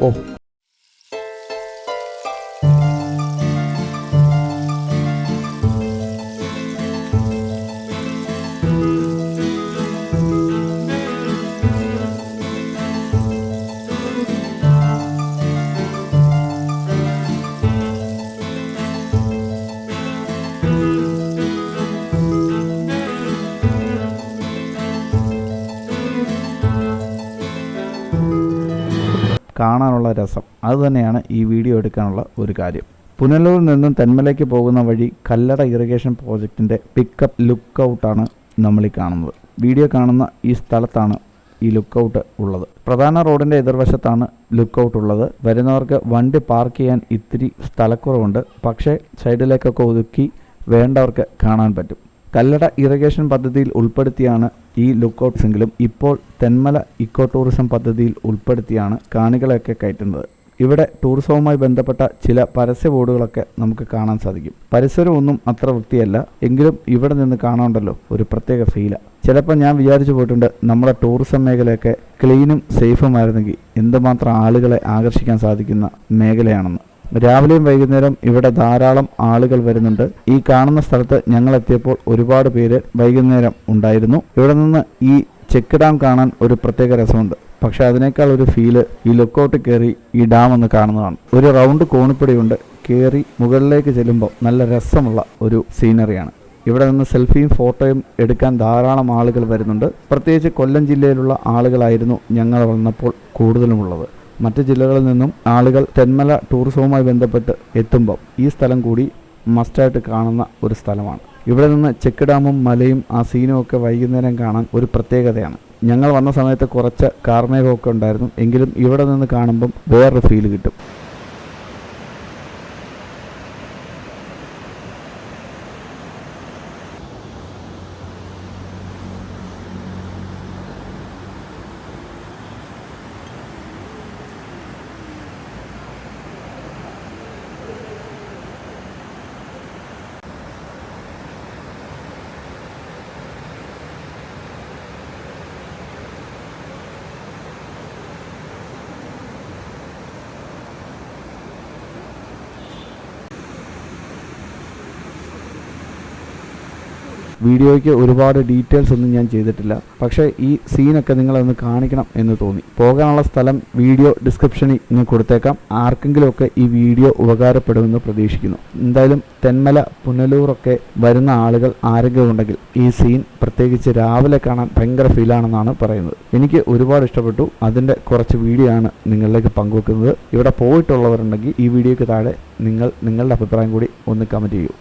ഓ, കാണാനുള്ള രസം അതുതന്നെയാണ് ഈ വീഡിയോ എടുക്കാനുള്ള ഒരു കാര്യം. പുനലൂരിൽ നിന്നും തെന്മലയ്ക്ക് പോകുന്ന വഴി കല്ലട ഇറിഗേഷൻ പ്രോജക്റ്റിൻ്റെ പിക്കപ്പ് ലുക്ക് ഔട്ടാണ് നമ്മളീ കാണുന്നത്. വീഡിയോ കാണുന്ന ഈ സ്ഥലത്താണ് ഈ ലുക്ക് ഔട്ട് ഉള്ളത്. പ്രധാന റോഡിൻ്റെ എതിർവശത്താണ് ലുക്ക് ഔട്ട് ഉള്ളത്. വരുന്നവർക്ക് വണ്ടി പാർക്ക് ചെയ്യാൻ ഇത്തിരി സ്ഥലക്കുറവുണ്ട്, പക്ഷേ സൈഡിലേക്കൊക്കെ ഒതുക്കി വേണ്ടവർക്ക് കാണാൻ പറ്റും. കല്ലട ഇറിഗേഷൻ പദ്ധതിയിൽ ഉൾപ്പെടുത്തിയാണ് ഈ ലുക്കൗട്ട്സെങ്കിലും ഇപ്പോൾ തെന്മല ഇക്കോ ടൂറിസം പദ്ധതിയിൽ ഉൾപ്പെടുത്തിയാണ് കാണികളെയൊക്കെ കയറ്റുന്നത്. ഇവിടെ ടൂറിസവുമായി ബന്ധപ്പെട്ട ചില പരസ്യ ബോർഡുകളൊക്കെ നമുക്ക് കാണാൻ സാധിക്കും. പരിസരമൊന്നും അത്ര വൃത്തിയല്ല, എങ്കിലും ഇവിടെ നിന്ന് കാണാണ്ടല്ലോ ഒരു പ്രത്യേക ഫീലാണ്. ചിലപ്പോൾ ഞാൻ വിചാരിച്ചു പോയിട്ടുണ്ട് നമ്മുടെ ടൂറിസം മേഖലയൊക്കെ ക്ലീനും സേഫുമായിരുന്നെങ്കിൽ എന്തുമാത്രം ആളുകളെ ആകർഷിക്കാൻ സാധിക്കുന്ന മേഖലയാണെന്ന്. രാവിലെയും വൈകുന്നേരം ഇവിടെ ധാരാളം ആളുകൾ വരുന്നുണ്ട്. ഈ കാണുന്ന സ്ഥലത്ത് ഞങ്ങൾ എത്തിയപ്പോൾ ഒരുപാട് പേര് വൈകുന്നേരം ഉണ്ടായിരുന്നു. ഇവിടെ നിന്ന് ഈ ചെക്ക് ഡാം കാണാൻ ഒരു പ്രത്യേക രസമുണ്ട്. പക്ഷെ അതിനേക്കാൾ ഒരു ഫീല് ഈ ലുക്കൗട്ട് കയറി ഈ ഡാം ഒന്ന് കാണുന്നതാണ്. ഒരു റൗണ്ട് കോണിപ്പടിയുണ്ട്. കയറി മുകളിലേക്ക് ചെല്ലുമ്പോൾ നല്ല രസമുള്ള ഒരു സീനറിയാണ്. ഇവിടെ നിന്ന് സെൽഫിയും ഫോട്ടോയും എടുക്കാൻ ധാരാളം ആളുകൾ വരുന്നുണ്ട്. പ്രത്യേകിച്ച് കൊല്ലം ജില്ലയിലുള്ള ആളുകളായിരുന്നു ഞങ്ങൾ വന്നപ്പോൾ കൂടുതലുമുള്ളത്. മറ്റ് ജില്ലകളിൽ നിന്നും ആളുകൾ തെന്മല ടൂറിസവുമായി ബന്ധപ്പെട്ട് എത്തുമ്പോൾ ഈ സ്ഥലം കൂടി മസ്റ്റായിട്ട് കാണുന്ന ഒരു സ്ഥലമാണ്. ഇവിടെ നിന്ന് ചെക്ക് ഡാമും മലയും ആ സീനും ഒക്കെ വൈകുന്നേരം കാണാൻ ഒരു പ്രത്യേകതയാണ്. ഞങ്ങൾ വന്ന സമയത്ത് കുറച്ച് കാർമേഘമൊക്കെ ഉണ്ടായിരുന്നു, എങ്കിലും ഇവിടെ നിന്ന് കാണുമ്പം വേറൊരു ഫീല് കിട്ടും. വീഡിയോയ്ക്ക് ഒരുപാട് ഡീറ്റെയിൽസ് ഒന്നും ഞാൻ ചെയ്തിട്ടില്ല, പക്ഷേ ഈ സീനൊക്കെ നിങ്ങളൊന്ന് കാണിക്കണം എന്ന് തോന്നി. പോകാനുള്ള സ്ഥലം വീഡിയോ ഡിസ്ക്രിപ്ഷനിൽ ഞാൻ കൊടുത്തേക്കാം. ആർക്കെങ്കിലുമൊക്കെ ഈ വീഡിയോ ഉപകാരപ്പെടുമെന്ന് പ്രതീക്ഷിക്കുന്നു. എന്തായാലും തെന്മല പുനലൂറൊക്കെ വരുന്ന ആളുകൾ ആരെങ്കിലും ഉണ്ടെങ്കിൽ ഈ സീൻ പ്രത്യേകിച്ച് രാവിലെ കാണാൻ ഭയങ്കര ഫീലാണെന്നാണ് പറയുന്നത്. എനിക്ക് ഒരുപാട് ഇഷ്ടപ്പെട്ടു. അതിൻ്റെ കുറച്ച് വീഡിയോ ആണ് നിങ്ങളിലേക്ക് പങ്കുവെക്കുന്നത്. ഇവിടെ പോയിട്ടുള്ളവരുണ്ടെങ്കിൽ ഈ വീഡിയോയ്ക്ക് താഴെ നിങ്ങളുടെ അഭിപ്രായം കൂടി ഒന്ന് കമൻറ്റ് ചെയ്യൂ.